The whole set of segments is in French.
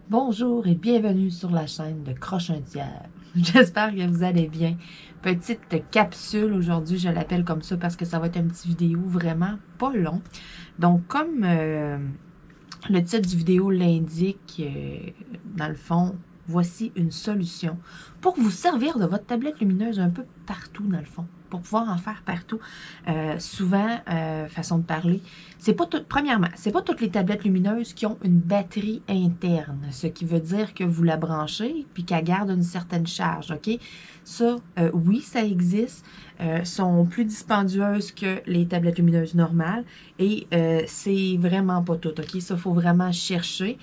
Bonjour et bienvenue sur la chaîne de Croche un tiers. J'espère que vous allez bien. Petite capsule aujourd'hui, je l'appelle comme ça parce que ça va être une petite vidéo vraiment pas long. Donc comme le titre du vidéo l'indique, dans le fond, voici une solution pour vous servir de votre tablette lumineuse un peu partout dans le fond, pour pouvoir en faire partout. Souvent, façon de parler, c'est pas tout, premièrement, c'est pas toutes les tablettes lumineuses qui ont une batterie interne, ce qui veut dire que vous la branchez puis qu'elle garde une certaine charge, ok? Ça, oui, ça existe, sont plus dispendieuses que les tablettes lumineuses normales et c'est vraiment pas tout, ok? Ça, faut vraiment chercher.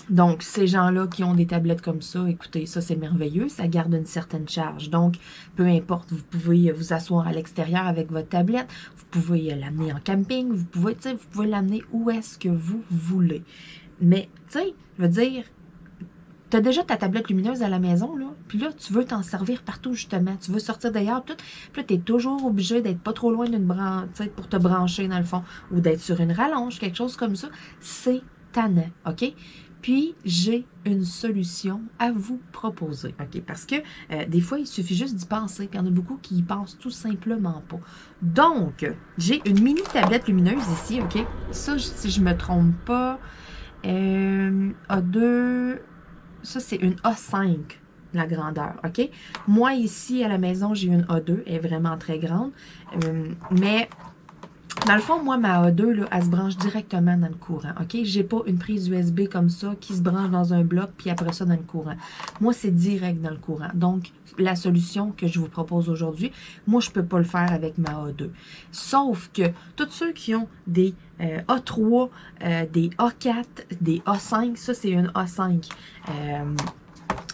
Donc, ces gens-là qui ont des tablettes comme ça, écoutez, ça c'est merveilleux, ça garde une certaine charge. Donc, peu importe, vous pouvez vous asseoir à l'extérieur avec votre tablette, vous pouvez l'amener en camping, vous pouvez l'amener où est-ce que vous voulez. Mais, tu sais, je veux dire, tu as déjà ta tablette lumineuse à la maison, là, puis là, tu veux t'en servir partout, justement. Tu veux sortir d'ailleurs, tout. Puis là, tu es toujours obligé d'être pas trop loin d'une branche, tu sais, pour te brancher, dans le fond, ou d'être sur une rallonge, quelque chose comme ça. C'est tannant, OK? Puis, j'ai une solution à vous proposer, OK? Parce que des fois, il suffit juste d'y penser, puis il y en a beaucoup qui y pensent tout simplement pas. Donc, j'ai une mini tablette lumineuse ici, OK? Ça, si je me trompe pas, A2, ça, c'est une A5, la grandeur, OK? Moi, ici, à la maison, j'ai une A2, elle est vraiment très grande, mais... Dans le fond, moi, ma A2, là, elle se branche directement dans le courant, OK? J'ai pas une prise USB comme ça qui se branche dans un bloc, puis après ça, dans le courant. Moi, c'est direct dans le courant. Donc, la solution que je vous propose aujourd'hui, moi, je peux pas le faire avec ma A2. Sauf que tous ceux qui ont des A3, des A4, des A5, ça, c'est une A5.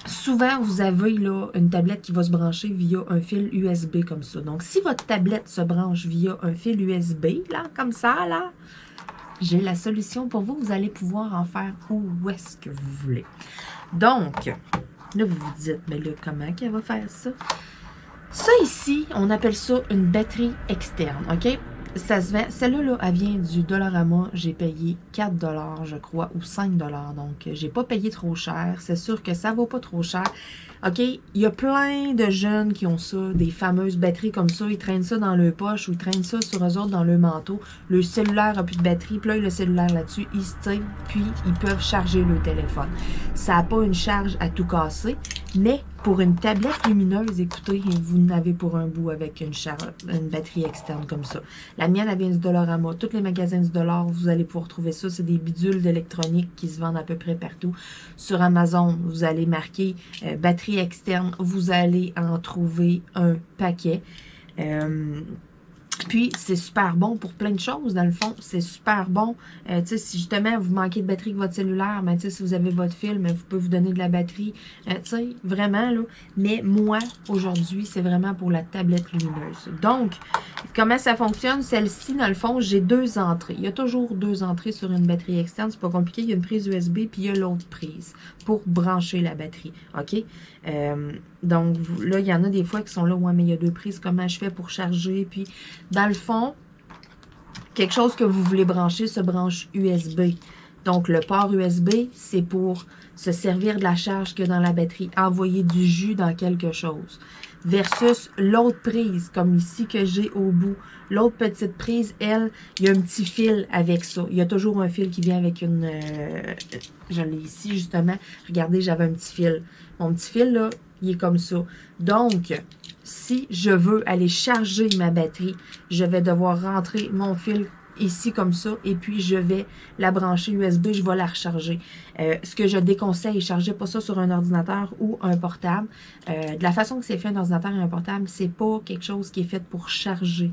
Souvent, vous avez là une tablette qui va se brancher via un fil USB comme ça. Donc, si votre tablette se branche via un fil USB, là, comme ça, là, j'ai la solution pour vous. Vous allez pouvoir en faire où est-ce que vous voulez. Donc, là, vous vous dites, mais là, comment qu'elle va faire ça? Ça ici, on appelle ça une batterie externe, OK? Ça se vend, celle-là, là, elle vient du Dollarama. J'ai payé 4 $, je crois, ou 5 $. Donc, j'ai pas payé trop cher. C'est sûr que ça vaut pas trop cher. OK? Il y a plein de jeunes qui ont ça, des fameuses batteries comme ça. Ils traînent ça dans leur poche ou ils traînent ça sur eux autres dans leur manteau. Le cellulaire a plus de batterie. Puis là, le cellulaire là-dessus, il se tire, puis ils peuvent charger le téléphone. Ça n'a pas une charge à tout casser, mais pour une tablette lumineuse, écoutez, vous n'avez pour un bout avec une batterie externe comme ça. La mienne, elle vient du Dollarama. Tous les magasins du Dollar, vous allez pouvoir trouver ça. C'est des bidules d'électronique qui se vendent à peu près partout. Sur Amazon, vous allez marquer batterie externe. Vous allez en trouver un paquet. Puis, c'est super bon pour plein de choses, dans le fond. C'est super bon. Tu sais, si justement, vous manquez de batterie avec votre cellulaire, ben, tu sais, si vous avez votre film, vous pouvez vous donner de la batterie. Tu sais, vraiment, là. Mais moi, aujourd'hui, c'est vraiment pour la tablette lumineuse. Donc, comment ça fonctionne? Celle-ci, dans le fond, j'ai deux entrées. Il y a toujours deux entrées sur une batterie externe. C'est pas compliqué. Il y a une prise USB, puis il y a l'autre prise pour brancher la batterie. OK? Donc, là, il y en a des fois qui sont là, ouais, mais il y a deux prises. Comment je fais pour charger? Puis, dans le fond, quelque chose que vous voulez brancher se branche USB. Donc, le port USB, c'est pour se servir de la charge que dans la batterie, envoyer du jus dans quelque chose. Versus l'autre prise, comme ici que j'ai au bout. L'autre petite prise, elle, il y a un petit fil avec ça. Il y a toujours un fil qui vient avec une... je l'ai ici, justement. Regardez, j'avais un petit fil. Mon petit fil, là, il est comme ça. Donc, si je veux aller charger ma batterie, je vais devoir rentrer mon fil ici comme ça, et puis je vais la brancher USB, je vais la recharger. Ce que je déconseille, chargez pas ça sur un ordinateur ou un portable. De la façon que c'est fait un ordinateur et un portable, c'est pas quelque chose qui est fait pour charger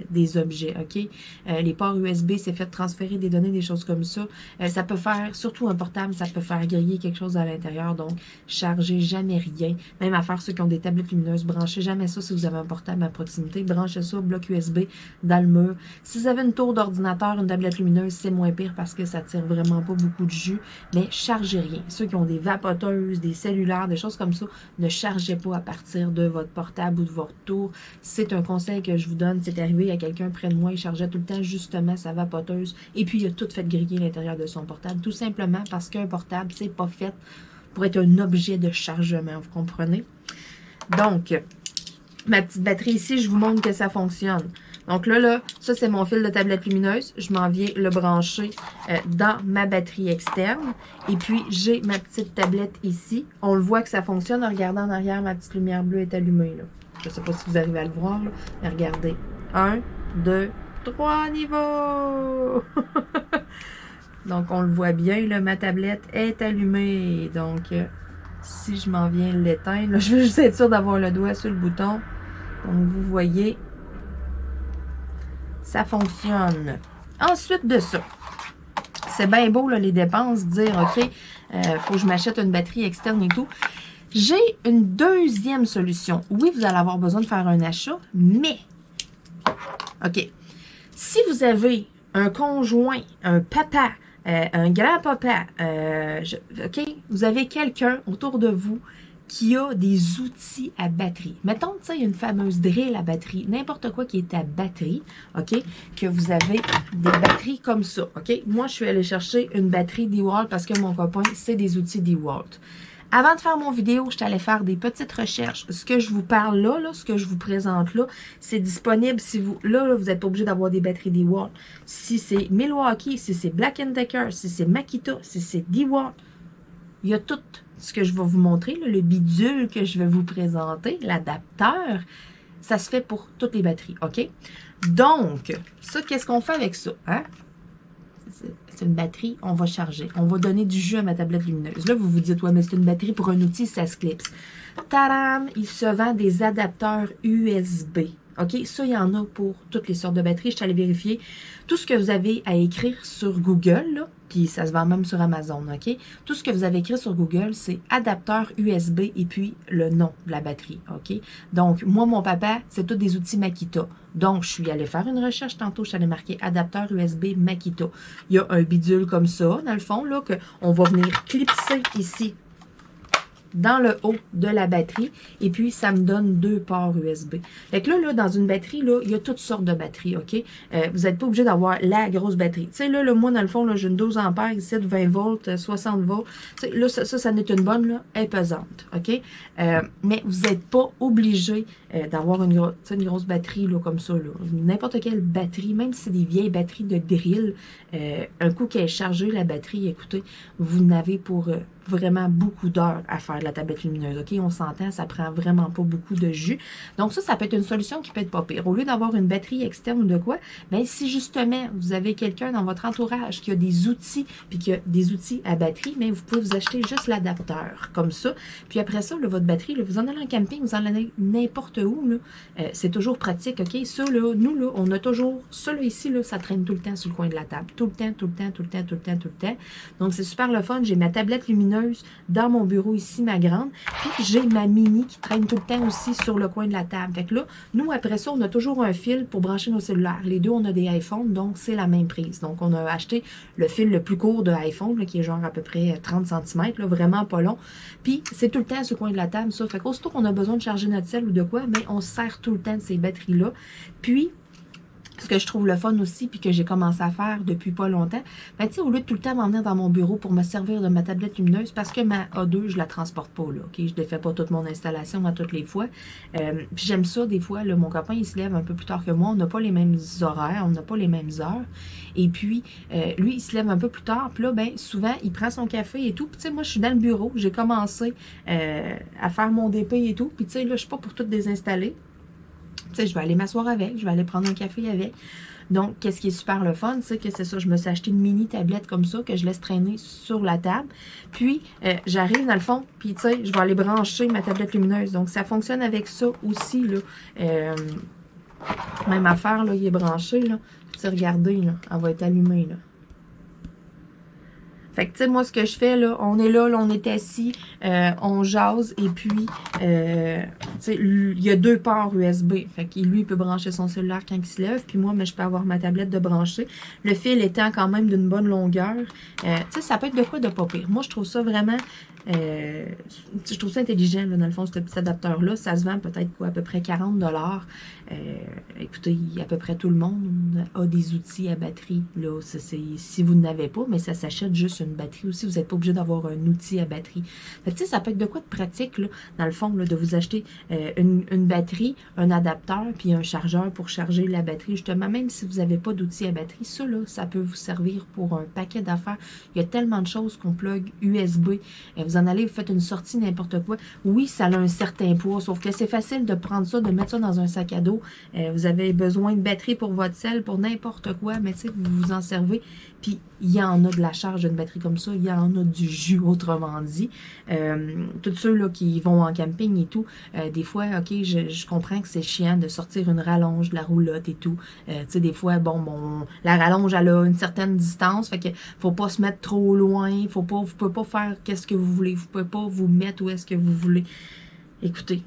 des objets, OK? Les ports USB, c'est fait de transférer des données, des choses comme ça. Ça peut faire, surtout un portable, ça peut faire griller quelque chose à l'intérieur, donc chargez jamais rien. Même à faire ceux qui ont des tablettes lumineuses, branchez jamais ça si vous avez un portable à proximité, branchez ça au bloc USB dans le mur. Si vous avez une tour d'ordinateur, une tablette lumineuse, c'est moins pire parce que ça tire vraiment pas beaucoup de jus. mais chargez rien. Ceux qui ont des vapoteuses, des cellulaires, des choses comme ça, ne chargez pas à partir de votre portable ou de votre tour. C'est un conseil que je vous donne. C'est arrivé à quelqu'un près de moi, il chargeait tout le temps justement sa vapoteuse et puis il a tout fait griller l'intérieur de son portable, tout simplement parce qu'un portable, c'est pas fait pour être un objet de chargement, vous comprenez? Donc, ma petite batterie ici, je vous montre que ça fonctionne. Donc là, ça c'est mon fil de tablette lumineuse. Je m'en viens le brancher dans ma batterie externe. Et puis, j'ai ma petite tablette ici. On le voit que ça fonctionne. Regardez en arrière, ma petite lumière bleue est allumée. Là. Je ne sais pas si vous arrivez à le voir. Là. Mais regardez. 1, 2, 3 niveaux! Donc, on le voit bien. Là, ma tablette est allumée. Donc, si je m'en viens l'éteindre, je veux juste être sûre d'avoir le doigt sur le bouton. Donc, vous voyez... ça fonctionne. Ensuite de ça, c'est bien beau là, les dépenses, dire OK, faut que je m'achète une batterie externe et tout. J'ai une deuxième solution. Oui, vous allez avoir besoin de faire un achat, mais OK, si vous avez un conjoint, un papa, un grand-papa, OK, vous avez quelqu'un autour de vous qui a des outils à batterie. Mettons, tu sais, une fameuse drill à batterie, n'importe quoi qui est à batterie, OK, que vous avez des batteries comme ça, OK? Moi, je suis allée chercher une batterie DeWalt parce que mon copain, c'est des outils DeWalt. Avant de faire mon vidéo, je suis allée faire des petites recherches. Ce que je vous parle là, ce que je vous présente là, c'est disponible si vous... Là, vous n'êtes pas obligé d'avoir des batteries DeWalt. Si c'est Milwaukee, si c'est Black & Decker, si c'est Makita, si c'est DeWalt, il y a tout ce que je vais vous montrer, là, le bidule que je vais vous présenter, l'adapteur, ça se fait pour toutes les batteries, OK? Donc, ça, qu'est-ce qu'on fait avec ça? Hein? C'est une batterie, on va charger. On va donner du jus à ma tablette lumineuse. Là, vous vous dites, ouais, mais c'est une batterie pour un outil, ça se clipse. Tadam! Il se vend des adapteurs USB. OK? Ça, il y en a pour toutes les sortes de batteries. Je suis allée vérifier tout ce que vous avez à écrire sur Google, là, puis ça se vend même sur Amazon, OK? Tout ce que vous avez écrit sur Google, c'est adapteur USB et puis le nom de la batterie, OK? Donc, moi, mon papa, c'est tous des outils Makita. Donc, je suis allée faire une recherche tantôt, je suis allée marquer adapteur USB Makita. Il y a un bidule comme ça, dans le fond, là, qu'on va venir clipser ici dans le haut de la batterie, et puis ça me donne 2 ports USB. Fait que là, dans une batterie, là, il y a toutes sortes de batteries, OK? Vous n'êtes pas obligé d'avoir la grosse batterie. Tu sais, là, moi, dans le fond, j'ai une 12 ampères ici de 20 volts, 60 volts. Tu sais, là, ça n'est une bonne, là, elle est pesante, OK? Mais vous n'êtes pas obligé d'avoir une grosse batterie, là, comme ça, là. N'importe quelle batterie, même si c'est des vieilles batteries de drill, un coup qu'elle est chargée, la batterie, écoutez, vous n'avez pour... vraiment beaucoup d'heures à faire de la tablette lumineuse. OK, on s'entend, ça prend vraiment pas beaucoup de jus. Donc ça peut être une solution qui peut être pas pire. Au lieu d'avoir une batterie externe ou de quoi, bien, si justement vous avez quelqu'un dans votre entourage qui a des outils, puis qui a des outils à batterie, bien, vous pouvez vous acheter juste l'adapteur, comme ça. Puis après ça, là, votre batterie, là, vous en allez en camping, vous en allez n'importe où, là, c'est toujours pratique, OK? Ça, là, nous, là, on a toujours, ça, là, ici, là, ça traîne tout le temps sur le coin de la table. Tout le temps, tout le temps, tout le temps, tout le temps, tout le temps. Donc, c'est super le fun. J'ai ma tablette lumineuse dans mon bureau ici, ma grande. Puis j'ai ma mini qui traîne tout le temps aussi sur le coin de la table. Fait que là, nous, après ça, on a toujours un fil pour brancher nos cellulaires. Les deux, on a des iPhones, donc c'est la même prise. Donc, on a acheté le fil le plus court de iPhone, là, qui est genre à peu près 30 cm, là, vraiment pas long. Puis, c'est tout le temps sur le coin de la table, ça. Fait qu'aussitôt qu'on a besoin de charger notre cell ou de quoi, mais on se sert tout le temps de ces batteries-là. Puis, ce que je trouve le fun aussi, puis que j'ai commencé à faire depuis pas longtemps, ben, tu sais, au lieu de tout le temps m'en venir dans mon bureau pour me servir de ma tablette lumineuse, parce que ma A2, je la transporte pas, là, OK? Je ne fais pas toute mon installation à toutes les fois. Puis j'aime ça, des fois, là, mon copain, il se lève un peu plus tard que moi, on n'a pas les mêmes horaires, on n'a pas les mêmes heures. Et puis, lui, il se lève un peu plus tard, puis là, ben, souvent, il prend son café et tout. Puis, tu sais, moi, je suis dans le bureau, j'ai commencé à faire mon DP et tout. Puis, tu sais, là, je suis pas pour tout désinstaller. Tu sais, je vais aller m'asseoir avec, je vais aller prendre un café avec. Donc, qu'est-ce qui est super le fun, c'est que c'est ça, je me suis acheté une mini tablette comme ça que je laisse traîner sur la table. Puis, j'arrive dans le fond, puis tu sais, je vais aller brancher ma tablette lumineuse. Donc, ça fonctionne avec ça aussi, là. Même affaire, là, il est branché, là. Tu sais, regardez, là, elle va être allumée, là. Fait que, tu sais, moi, ce que je fais, là, on est là, on est assis, on jase, et puis, sais, il y a 2 ports USB. Fait que lui, il peut brancher son cellulaire quand il se lève. Puis moi, mais je peux avoir ma tablette de brancher. Le fil étant quand même d'une bonne longueur. Tu sais, ça peut être de quoi de pas pire. Moi, je trouve ça vraiment... je trouve ça intelligent, là, dans le fond, ce petit adapteur-là. Ça se vend peut-être quoi, à peu près 40 $. Écoutez, à peu près tout le monde a des outils à batterie. Là, si vous n'avez pas, mais ça s'achète juste une batterie aussi. Vous n'êtes pas obligé d'avoir un outil à batterie. Fait que, ça peut être de quoi de pratique, là, dans le fond, là, de vous acheter une batterie, un adapteur, puis un chargeur pour charger la batterie. Justement, même si vous n'avez pas d'outil à batterie, ça, là, ça peut vous servir pour un paquet d'affaires. Il y a tellement de choses qu'on plug USB. Vous en allez, vous faites une sortie, n'importe quoi. Oui, ça a un certain poids, sauf que c'est facile de prendre ça, de mettre ça dans un sac à dos. Vous avez besoin de batterie pour votre cell, pour n'importe quoi, mais tu sais, vous vous en servez. Puis, il y en a de la charge d'une batterie comme ça, il y en a du jus, autrement dit. Tous ceux là, qui vont en camping et tout, des fois, OK, je comprends que c'est chiant de sortir une rallonge de la roulotte et tout. Tu sais, des fois, la rallonge, elle a une certaine distance, fait que faut pas se mettre trop loin, vous pouvez pas faire qu'est-ce que vous voulez, vous pouvez pas vous mettre où est-ce que vous voulez. Écoutez,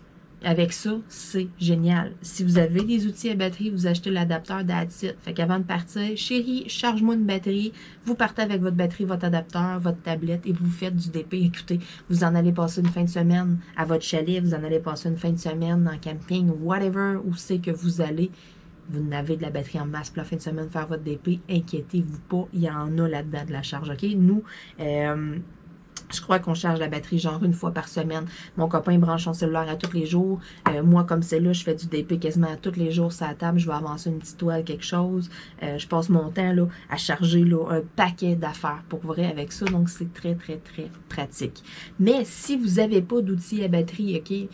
avec ça, c'est génial. Si vous avez des outils à batterie, vous achetez l'adapteur that's it. Fait qu'avant de partir, chérie, charge-moi une batterie. Vous partez avec votre batterie, votre adapteur, votre tablette et vous faites du DP. Écoutez, vous en allez passer une fin de semaine à votre chalet, vous en allez passer une fin de semaine en camping, whatever, où c'est que vous allez. Vous n'avez de la batterie en masse pour la fin de semaine faire votre DP. Inquiétez-vous pas, il y en a là-dedans de la charge. OK? Nous, je crois qu'on charge la batterie genre une fois par semaine. Mon copain branche son cellulaire à tous les jours. Moi, comme c'est là, je fais du DP quasiment à tous les jours sur la table. Je vais avancer une petite toile, quelque chose. Je passe mon temps là, à charger là, un paquet d'affaires pour vrai avec ça. Donc, c'est très, très, très pratique. Mais si vous n'avez pas d'outils à batterie, OK,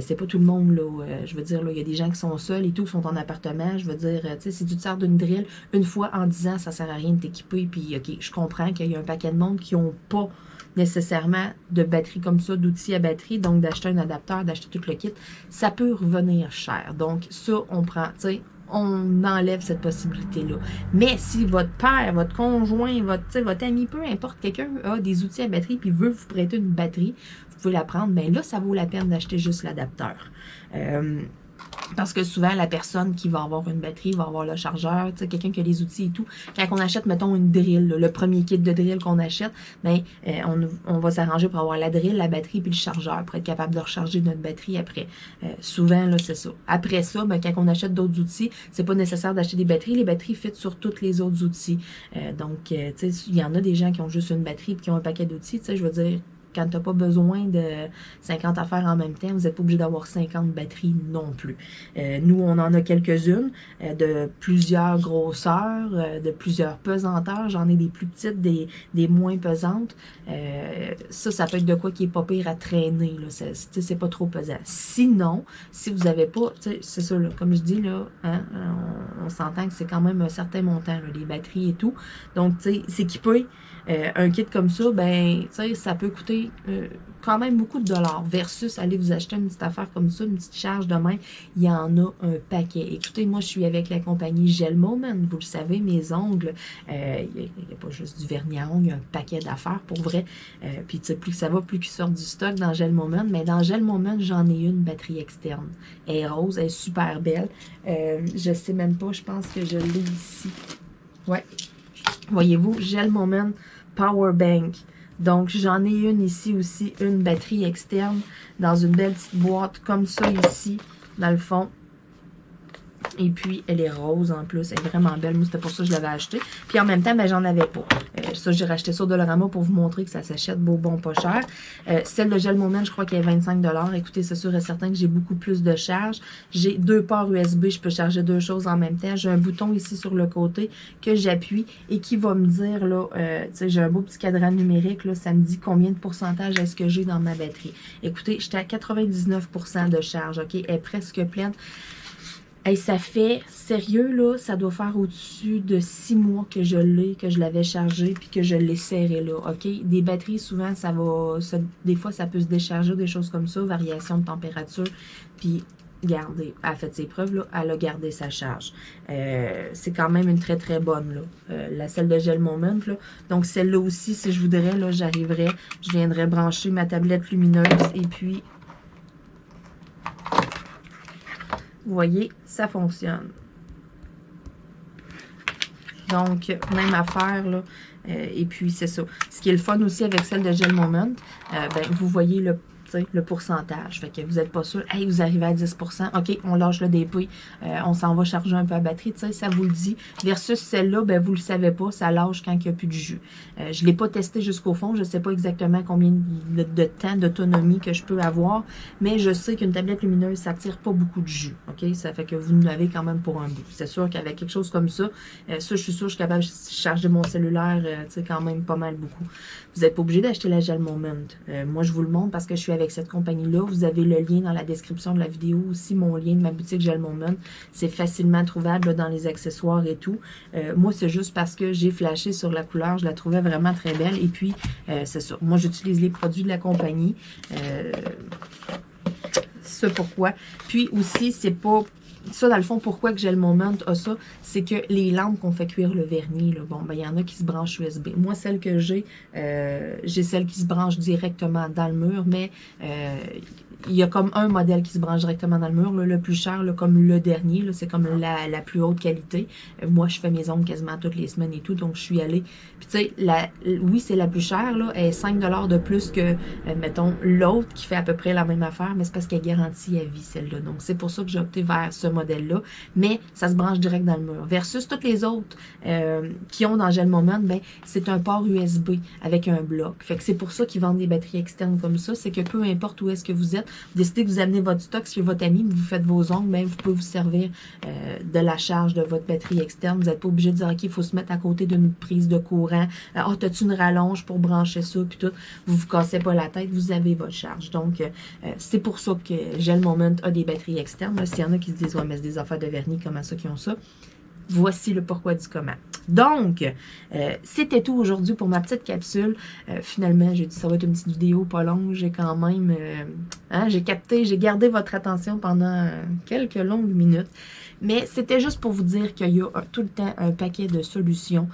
c'est pas tout le monde, là. Je veux dire, là, il y a des gens qui sont seuls et tout, qui sont en appartement. Je veux dire, tu sais, si tu te sers d'une drill, une fois en 10 ans, ça sert à rien de t'équiper. Puis, OK, je comprends qu'il y a un paquet de monde qui n'ont pas nécessairement de batterie comme ça, d'outils à batterie, donc d'acheter un adapteur, d'acheter tout le kit, ça peut revenir cher. Donc ça, on prend, tu sais, on enlève cette possibilité-là. Mais si votre père, votre conjoint, votre ami, peu importe, quelqu'un a des outils à batterie puis veut vous prêter une batterie, vous pouvez la prendre, bien là, ça vaut la peine d'acheter juste l'adapteur. Parce que souvent, la personne qui va avoir une batterie va avoir le chargeur, tu sais, quelqu'un qui a les outils et tout. Quand on achète, mettons, une drill, là, le premier kit de drill qu'on achète, bien, on va s'arranger pour avoir la drill, la batterie puis le chargeur pour être capable de recharger notre batterie après. Souvent, là, c'est ça. Après ça, bien, quand on achète d'autres outils, c'est pas nécessaire d'acheter des batteries. Les batteries fit sur tous les autres outils. Donc, tu sais, il y en a des gens qui ont juste une batterie et qui ont un paquet d'outils, tu sais, je veux dire, quand tu n'as pas besoin de 50 affaires en même temps, vous n'êtes pas obligé d'avoir 50 batteries non plus. Nous, on en a quelques-unes de plusieurs grosseurs, de plusieurs pesanteurs. J'en ai des plus petites, des moins pesantes. Ça peut être de quoi qui est pas pire à traîner. C'est pas trop pesant. Sinon, si vous n'avez pas, c'est ça, là, comme je dis, là, hein, on s'entend que c'est quand même un certain montant, là, les batteries et tout. Donc, tu sais, s'équiper un kit comme ça, ben, tu sais, ça peut coûter quand même beaucoup de dollars versus aller vous acheter une petite affaire comme ça, une petite charge de main. Il y en a un paquet. Écoutez, moi, je suis avec la compagnie Gel Moment. Vous le savez, mes ongles, il n'y a pas juste du vernis à ongles, il y a un paquet d'affaires pour vrai. Puis, tu sais, plus que ça va, plus qu'ils sortent du stock dans Gel Moment. Mais dans Gel Moment, j'en ai une batterie externe. Elle est rose, elle est super belle. Je sais même pas, je pense que je l'ai ici. Ouais. Voyez-vous, Gel Moment Power Bank. Donc, j'en ai une ici aussi, une batterie externe dans une belle petite boîte comme ça ici, dans le fond. Et puis, elle est rose en plus. Elle est vraiment belle. Moi, c'était pour ça que je l'avais acheté. Puis, en même temps, ben, j'en avais pas. Ça, j'ai racheté sur Dollarama pour vous montrer que ça s'achète beau, bon, pas cher. Celle de Gel Moment, je crois qu'elle est 25 $. Écoutez, c'est sûr et certain que j'ai beaucoup plus de charge. J'ai 2 ports USB. Je peux charger 2 choses en même temps. J'ai un bouton ici sur le côté que j'appuie et qui va me dire, là, tu sais, j'ai un beau petit cadran numérique. Là, ça me dit combien de pourcentage est-ce que j'ai dans ma batterie. Écoutez, j'étais à 99% de charge. OK? Elle est presque pleine. Hey, ça fait, sérieux, là, ça doit faire au-dessus de 6 mois que je l'ai, que je l'avais chargé, puis que je l'ai serré, là, OK? Des batteries, souvent, des fois, ça peut se décharger, des choses comme ça, variation de température, puis, regardez, elle a fait ses preuves, là, elle a gardé sa charge. C'est quand même une très, très bonne, là, celle de Gel Moment, là. Donc, celle-là aussi, si je voudrais, là, je viendrais brancher ma tablette lumineuse, et puis... vous voyez, ça fonctionne. Donc, même affaire, là. Et puis, c'est ça. Ce qui est le fun aussi avec celle de Gel Moment, ben, vous voyez le pourcentage. Fait que vous n'êtes pas sûr, hey, vous arrivez à 10%, OK, on lâche le DP, on s'en va charger un peu la batterie, tu sais, ça vous le dit. Versus celle-là, ben, vous le savez pas, ça lâche quand il n'y a plus de jus. Je ne l'ai pas testé jusqu'au fond, je ne sais pas exactement combien de temps d'autonomie que je peux avoir, mais je sais qu'une tablette lumineuse, ça ne tire pas beaucoup de jus, OK? Ça fait que vous nous l'avez quand même pour un bout. C'est sûr qu'avec quelque chose comme ça, je suis sûre que je suis capable de charger mon cellulaire, tu sais, quand même pas mal beaucoup. Vous n'êtes pas obligé d'acheter la Gel Moment. Moi, je vous le montre parce que je suis avec cette compagnie-là. Vous avez le lien dans la description de la vidéo aussi, mon lien de ma boutique Gel Moment. C'est facilement trouvable là, dans les accessoires et tout. Moi, c'est juste parce que j'ai flashé sur la couleur. Je la trouvais vraiment très belle. Et puis, c'est ça. Moi, j'utilise les produits de la compagnie. C'est pourquoi. Puis aussi, c'est pas... Ça, dans le fond, pourquoi que Gel Moment a ça, c'est que les lampes qu'on fait cuire le vernis, là, bon, ben, il y en a qui se branchent USB. Moi, celle que j'ai celle qui se branche directement dans le mur, mais il y a comme un modèle qui se branche directement dans le mur, là, le plus cher, là, comme le dernier, c'est comme la plus haute qualité. Moi, je fais mes ongles quasiment toutes les semaines et tout, donc je suis allée. Puis tu sais, oui, c'est la plus chère, là, elle est 5 $ de plus que, mettons, l'autre qui fait à peu près la même affaire, mais c'est parce qu'elle est garantie à vie, celle-là. Donc, c'est pour ça que j'ai opté vers ce modèle-là, mais ça se branche direct dans le mur. Versus toutes les autres qui ont dans Gel Moment, ben, c'est un port USB avec un bloc. Fait que c'est pour ça qu'ils vendent des batteries externes comme ça, c'est que peu importe où est-ce que vous êtes, vous décidez que vous amenez votre stock chez votre ami, vous faites vos ongles, ben, vous pouvez vous servir de la charge de votre batterie externe. Vous n'êtes pas obligé de dire, OK, il faut se mettre à côté d'une prise de courant. Ah, t'as-tu une rallonge pour brancher ça, puis tout. Vous vous cassez pas la tête, vous avez votre charge. Donc, c'est pour ça que Gel Moment a des batteries externes. S'il y en a qui se disent, ouais, mais c'est des affaires de vernis, comment ça qui ont ça? Voici le pourquoi du comment. Donc, c'était tout aujourd'hui pour ma petite capsule. Finalement, j'ai dit ça va être une petite vidéo pas longue. J'ai quand même, j'ai gardé votre attention pendant quelques longues minutes. Mais c'était juste pour vous dire qu'il y a tout le temps un paquet de solutions.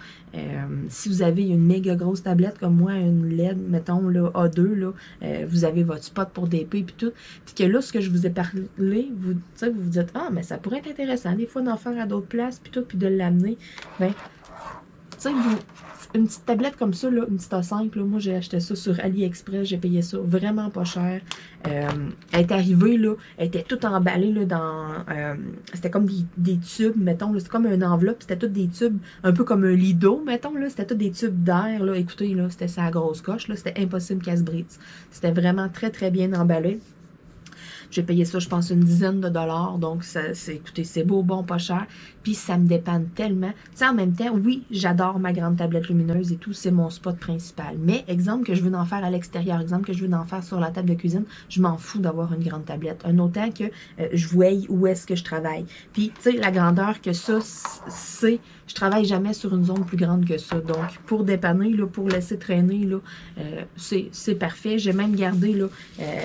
Si vous avez une méga grosse tablette comme moi, une LED, mettons là, A2, là, vous avez votre spot pour DP et tout. Puis que là, ce que je vous ai parlé, vous vous dites, ah, mais ça pourrait être intéressant des fois d'en faire à d'autres places, puis tout, puis de l'amener. Ben, tu sais, une petite tablette comme ça, là, une petite A5, là, moi j'ai acheté ça sur AliExpress, j'ai payé ça vraiment pas cher. Elle est arrivée, là, elle était toute emballée là, dans... c'était comme des tubes, mettons, c'était comme une enveloppe, c'était tous des tubes, un peu comme un lido, mettons, là, c'était tous des tubes d'air, là, écoutez, là, c'était sa grosse coche, là, c'était impossible qu'elle se brise. C'était vraiment très, très bien emballé. J'ai payé ça, je pense, une dizaine de dollars. Donc, écoutez, c'est beau, bon, pas cher. Puis, ça me dépanne tellement. Tu sais, en même temps, oui, j'adore ma grande tablette lumineuse et tout. C'est mon spot principal. Mais, exemple que je veux en faire à l'extérieur, exemple que je veux en faire sur la table de cuisine, je m'en fous d'avoir une grande tablette. Un autant que je voie où est-ce que je travaille. Puis, tu sais, la grandeur que ça, c'est... Je travaille jamais sur une zone plus grande que ça. Donc, pour dépanner, là, pour laisser traîner, là, c'est parfait. J'ai même gardé, là,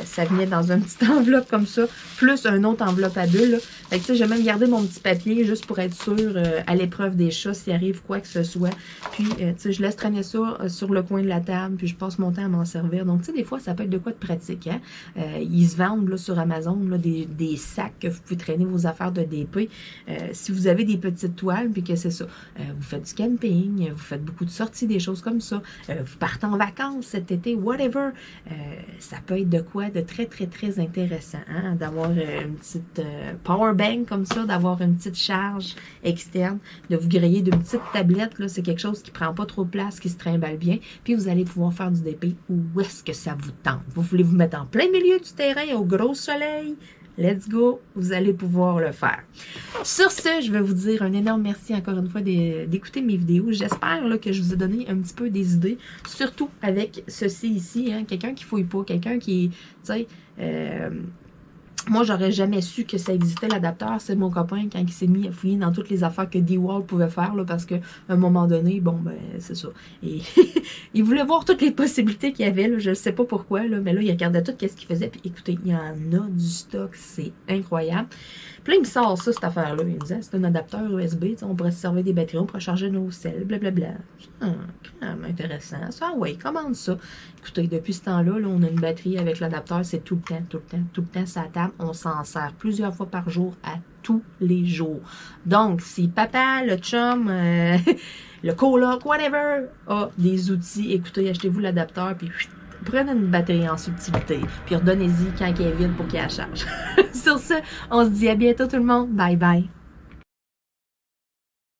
ça venait dans une petite enveloppe comme ça, plus une autre enveloppe à bulles. Fait que, tu sais, j'ai même gardé mon petit papier juste pour être sûr à l'épreuve des chats, s'il arrive quoi que ce soit. Puis, tu sais, je laisse traîner ça sur le coin de la table, puis je passe mon temps à m'en servir. Donc, tu sais, des fois, ça peut être de quoi de pratique, hein? Ils se vendent, là, sur Amazon, là, des sacs que vous pouvez traîner vos affaires de DP. Si vous avez des petites toiles, puis que c'est ça, vous faites du camping, vous faites beaucoup de sorties, des choses comme ça, vous partez en vacances cet été, whatever, ça peut être de quoi de très, très, très intéressant, hein? D'avoir une petite power bank comme ça, d'avoir une petite charge externe, de vous griller d'une petite tablette, là, c'est quelque chose qui prend pas trop de place, qui se trimballe bien, puis vous allez pouvoir faire du DP où est-ce que ça vous tente. Vous voulez vous mettre en plein milieu du terrain, au gros soleil, let's go, vous allez pouvoir le faire. Sur ce, je vais vous dire un énorme merci encore une fois d'écouter mes vidéos. J'espère que je vous ai donné un petit peu des idées, surtout avec ceci ici, hein, quelqu'un qui fouille pas, quelqu'un qui, tu sais, moi, j'aurais jamais su que ça existait, l'adapteur. C'est mon copain, quand il s'est mis à fouiller dans toutes les affaires que D-Wall pouvait faire, là, parce qu'à un moment donné, bon, ben, c'est ça. Et il voulait voir toutes les possibilités qu'il y avait, là, je ne sais pas pourquoi, là, mais là, il regardait tout ce qu'il faisait. Puis écoutez, il y en a du stock, c'est incroyable. Puis là, il me sort ça, cette affaire-là. Il me disait, c'est un adapteur USB, on pourrait se servir des batteries, on pourrait charger nos selles, blablabla. Quand même intéressant. Ça, oui, commande ça. Écoutez, depuis ce temps-là, là, on a une batterie avec l'adapteur, c'est tout le temps, tout le temps, tout le temps, ça table. On s'en sert plusieurs fois par jour, à tous les jours. Donc, si papa, le chum, le coloc, whatever, a des outils, écoutez, achetez-vous l'adapteur, puis prenez une batterie en subtilité, puis redonnez-y quand elle est vide pour qu'elle charge. Sur ce, on se dit à bientôt tout le monde. Bye bye.